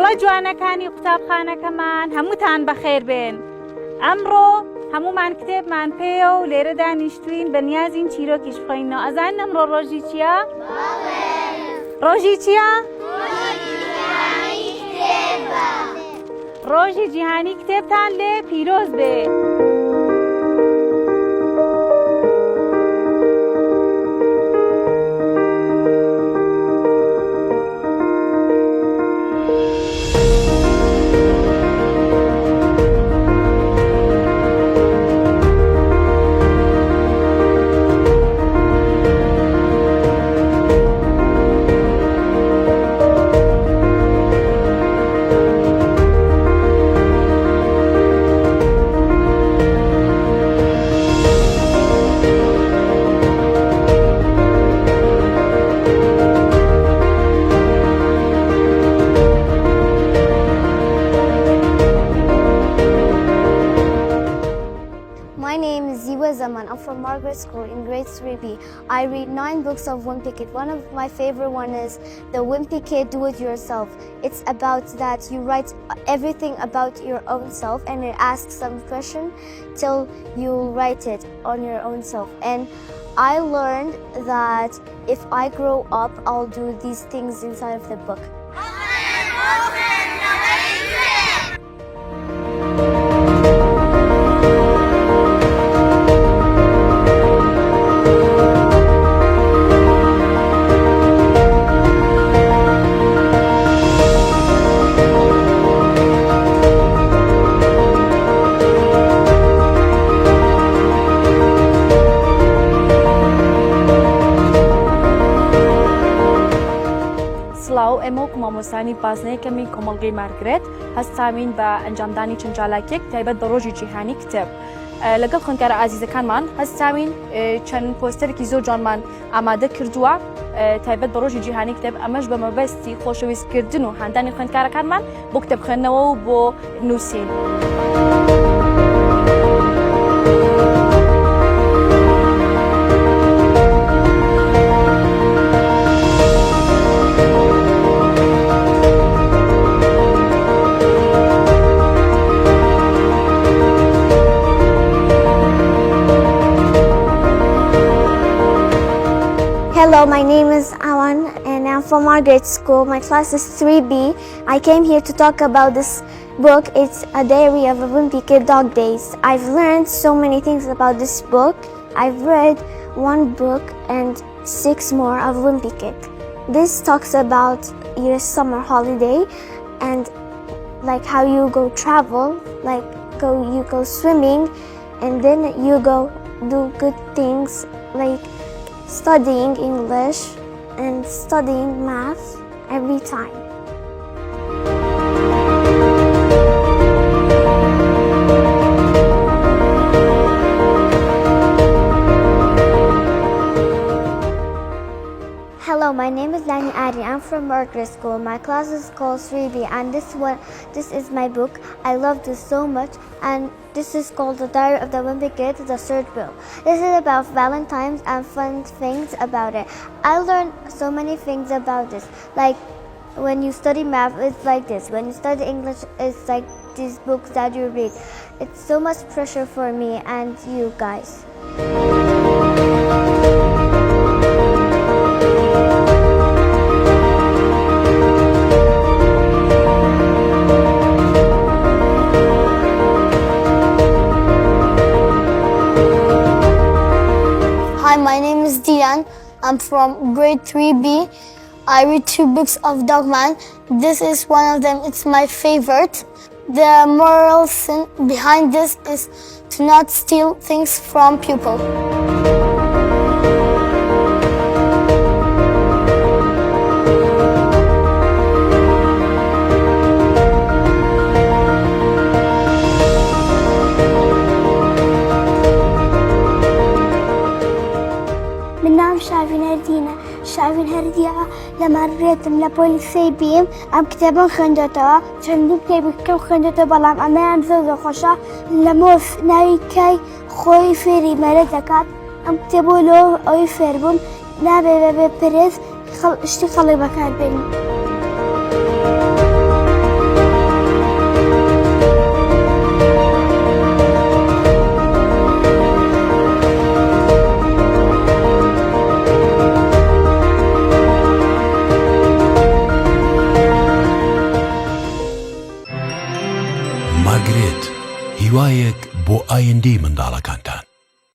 گەڵە جوانەکانی قوتابخانەکەمان هەمووتان بەخێر بێن. ئەمڕۆ هەمومان کتێبمان پێیە و لێرە دانیشتوین بە نیازین چیرۆکیش بخۆینەوە. ئەزانن ئەمڕۆ ڕۆژی چییە؟ ڕۆژی چییە؟ ڕۆژی جیهانی کتێبتان لێ پیرۆز بێ. I'm from Margaret School in grade 3B. I read 9 books of Wimpy Kid. One of my favorite one is the Wimpy Kid Do It Yourself. It's about that you write everything about your own self and it asks some question till you write it on your own self. And I learned that if I grow up, I'll do these things inside of the book. ئێمە و مامۆستانی بازنەیەکەمی کۆمەڵگەی مارگرێت هەستاوین بە ئەنجامدانی چەند جالاکێک تایبەت بە ڕۆژی جیهانی کتێب. لەگەڵ خوێندکارە ئازیزەکانمان هەستاوین چەند پۆستەرێکی زۆر جوانمان ئامادە کردووە تایبەت بە ڕۆژی جیهانی کتێب، ئەمەش بە مەبەستی خۆشەویستکردن و هاندانی خوێندکارەکانمان بۆ کتێبخوێندنەوە و بۆ نووسین. Hello, my name is Awan and I'm from Margaret School. My class is 3B. I came here to talk about this book. It's a diary of a Wimpy Kid Dog Days. I've learned so many things about this book. I've read 1 book and 6 more of Wimpy Kid. This talks about your summer holiday and like how you go travel, like you go swimming and then you go do good things like studying English and studying math every time. Hello, my name is Lani Ari. I'm from Margaret School. My class is called 3B and this is my book. I love this so much and this is called The Diary of the Wimpy Kid, The Third Bill. This is about Valentine's and fun things about it. I learned so many things about this. Like when you study math, it's like this. When you study English, it's like these books that you read. It's so much pressure for me and you guys. Hi, my name is Dian. I'm from grade 3B. I read 2 books of Dogman. This is one of them. It's my favorite. The moral sin behind this is to not steal things from people. شاوین هەردیە لە مارگرێتم لە پۆلیسەی بیم ئەم کتێبم خوێندێتەوە چەندین کتێبی کەم خوێندێتەوە بەڵام ئەمەیان زۆر خۆشە لە مۆف ناوی کای خۆی فێری مەرە دەکات ئەم کتێبۆ لۆ ئەوی فێر بووم نابێ بەبێ پرێز شتی خەڵک بەکاربێنی. مارگرێت هیوایەک بۆ ئایندەی منداڵەکانتان.